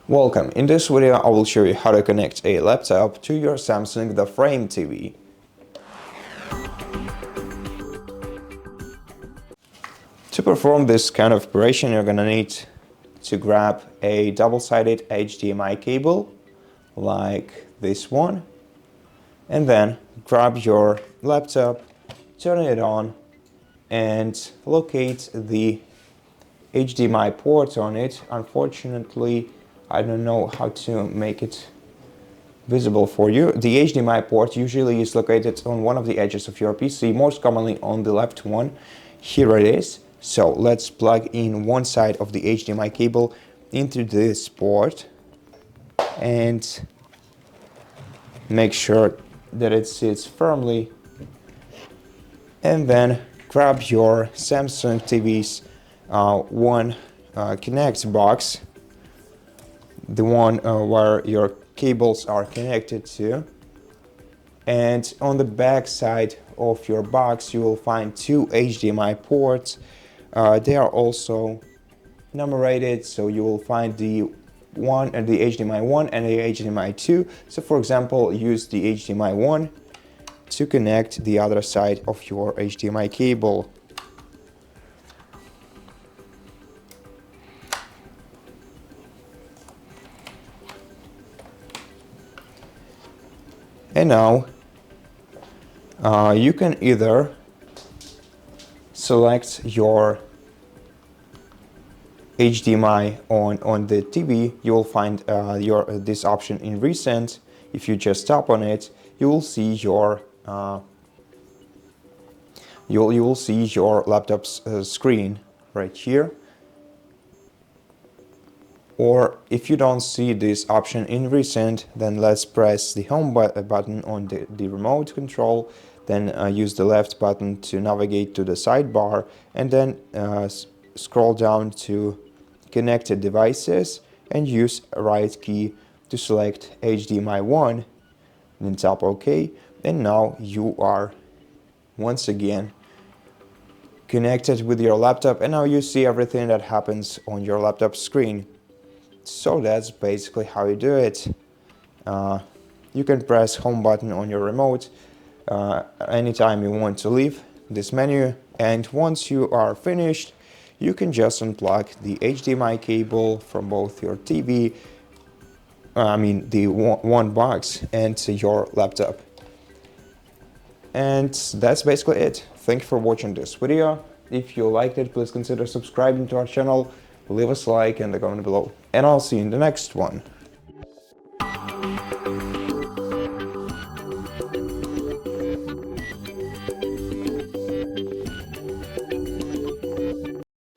Welcome. In this video I will show you how to connect a laptop to your Samsung The Frame TV. To perform this kind of operation, you're gonna need to grab a double-sided HDMI cable like this one, and then grab your laptop, turn it on, and locate the HDMI port on it. Unfortunately, I don't know how to make it visible for you. The HDMI port usually is located on one of the edges of your PC, most commonly on the left one. Here it is. So let's plug in one side of the HDMI cable into this port and make sure that it sits firmly, and then grab your Samsung TV's one Connect box, the one where your cables are connected to, and on the back side of your box you will find two HDMI ports. They are also numerated, so you will find the HDMI 1 and the HDMI 2. So for example, use the HDMI 1 to connect the other side of your HDMI cable. And now you can either select your HDMI on the TV. You will find this option in Resend. If you just tap on it, you will see your you will see your laptop's screen right here. Or if you don't see this option in Resend, then let's press the home button on the remote control, then use the left button to navigate to the sidebar, and then scroll down to connected devices and use right key to select HDMI 1, then tap OK, and now you are once again connected with your laptop, and now you see everything that happens on your laptop screen. So that's basically how you do it. You can press home button on your remote anytime you want to leave this menu, and once you are finished, you can just unplug the HDMI cable from both your TV, the one box, and your laptop. And that's basically it. Thank you for watching this video. If you liked it, please consider subscribing to our channel, leave us a like in the comment below, and I'll see you in the next one.